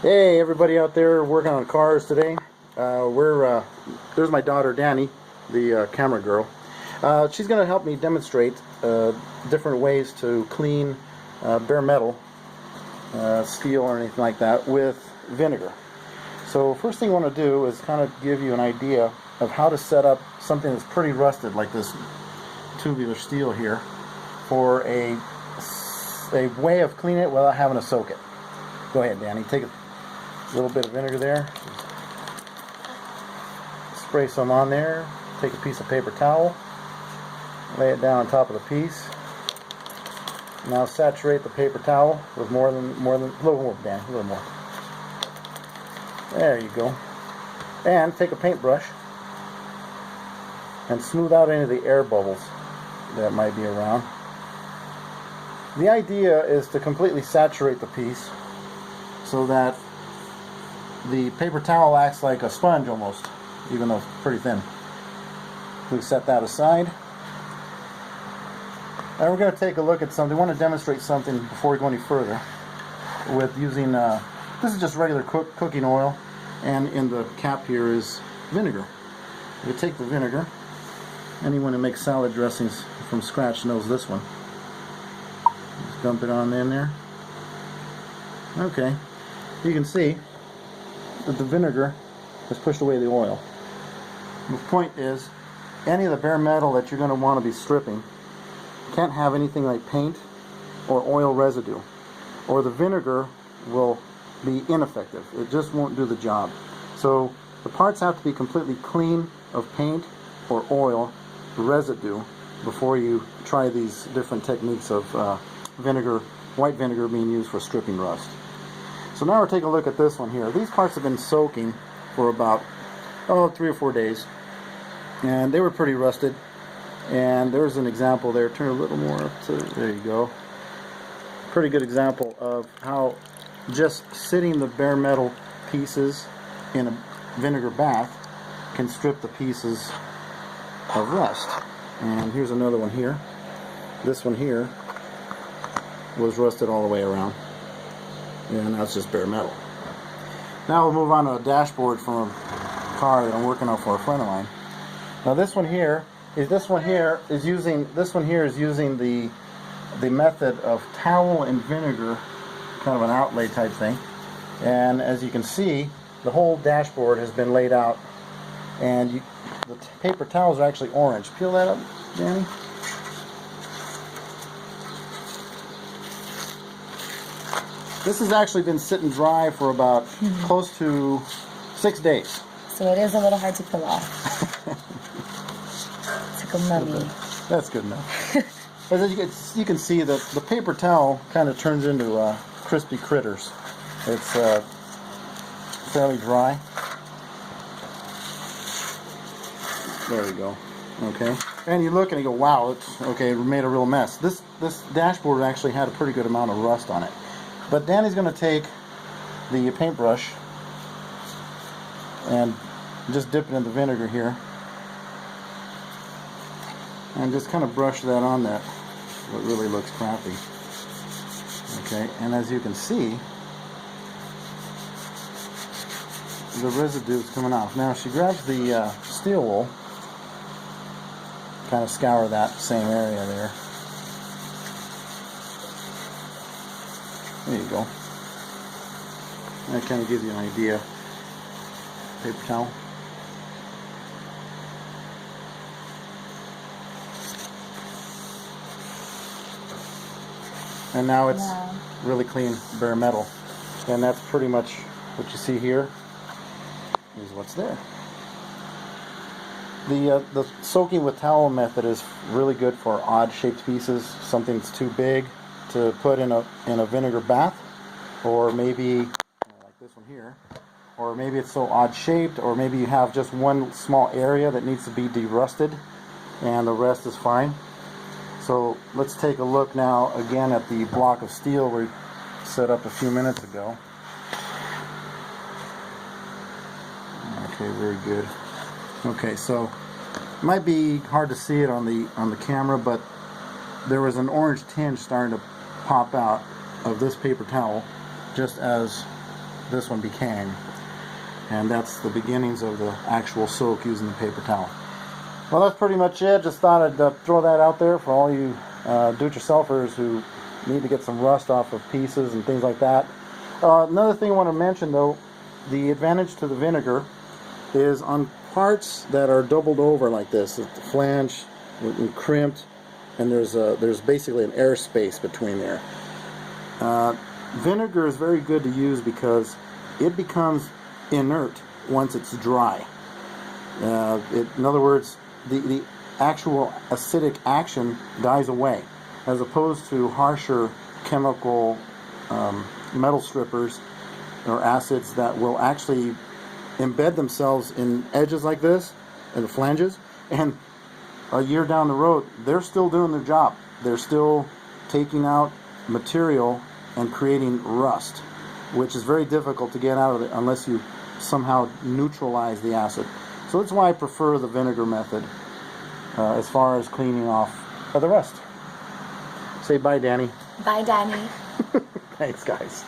Hey, everybody out there working on cars today. There's my daughter Danny, the camera girl. She's going to help me demonstrate different ways to clean bare metal, steel or anything like that with vinegar. So first thing I want to do is kind of give you an idea of how to set up something that's pretty rusted like this tubular steel here for a way of cleaning it without having to soak it. Go ahead, Danny, take a little bit of vinegar there, spray some on there, take a piece of paper towel, lay it down on top of the piece. Now saturate the paper towel with more than a little more, Danny, a little more. There you go. And take a paintbrush and smooth out any of the air bubbles that might be around. The idea is to completely saturate the piece so that the paper towel acts like a sponge almost, even though it's pretty thin. We set that aside. Now we're going to take a look at something. We want to demonstrate something before we go any further with using, this is just regular cooking oil, and in the cap here is vinegar. We take the vinegar. Anyone who makes salad dressings from scratch knows this one. Just dump it on in there. Okay, you can see that the vinegar has pushed away the oil. The point is, any of the bare metal that you're going to want to be stripping can't have anything like paint or oil residue, or the vinegar will be ineffective. It just won't do the job. So the parts have to be completely clean of paint or oil residue before you try these different techniques of white vinegar being used for stripping rust. So now we're taking a look at this one here. These parts have been soaking for about 3 or 4 days, and they were pretty rusted. And there's an example there. Turn a little more up to, there you go. Pretty good example of how just sitting the bare metal pieces in a vinegar bath can strip the pieces of rust. And here's another one here. This one here was rusted all the way around, and that's just bare metal. Now we'll move on to a dashboard from a car that I'm working on for a friend of mine. Now this one here is using the method of towel and vinegar, kind of an outlay type thing. And as you can see, the whole dashboard has been laid out, and the paper towels are actually orange. Peel that up, Danny. This has actually been sitting dry for about close to 6 days. So it is a little hard to pull off. It's like a mummy. That's good enough. As you can see that the paper towel kind of turns into crispy critters. It's fairly dry. There we go. Okay. And you look and you go, wow, it's okay, it made a real mess. This dashboard actually had a pretty good amount of rust on it. But Danny's going to take the paintbrush and just dip it in the vinegar here and just kind of brush that on that what really looks crappy. Okay, and as you can see, the residue is coming off. Now she grabs the steel wool, kind of scour that same area there. There you go. That kind of gives you an idea. Paper towel. And now it's really clean bare metal. And that's pretty much what you see here is what's there. The soaking with towel method is really good for odd shaped pieces, something that's too big to put in a vinegar bath, or maybe like this one here, or maybe it's so odd shaped, or maybe you have just one small area that needs to be derusted and the rest is fine. So let's take a look now again at the block of steel we set up a few minutes ago. Okay, very good. Okay, so it might be hard to see it on the camera, but there was an orange tinge starting to pop out of this paper towel just as this one became. And that's the beginnings of the actual soak using the paper towel. Well, that's pretty much it. Just thought I'd throw that out there for all you do-it-yourselfers who need to get some rust off of pieces and things like that. Another thing I want to mention, though, the advantage to the vinegar is on parts that are doubled over like this, the flange and crimped, and there's basically an air space between there. Vinegar is very good to use because it becomes inert once it's dry. In other words, the actual acidic action dies away, as opposed to harsher chemical metal strippers or acids that will actually embed themselves in edges like this, in the flanges, and a year down the road, they're still doing their job. They're still taking out material and creating rust, which is very difficult to get out of it unless you somehow neutralize the acid. So that's why I prefer the vinegar method as far as cleaning off the rust. Say bye, Danny. Bye, Danny. Thanks, guys.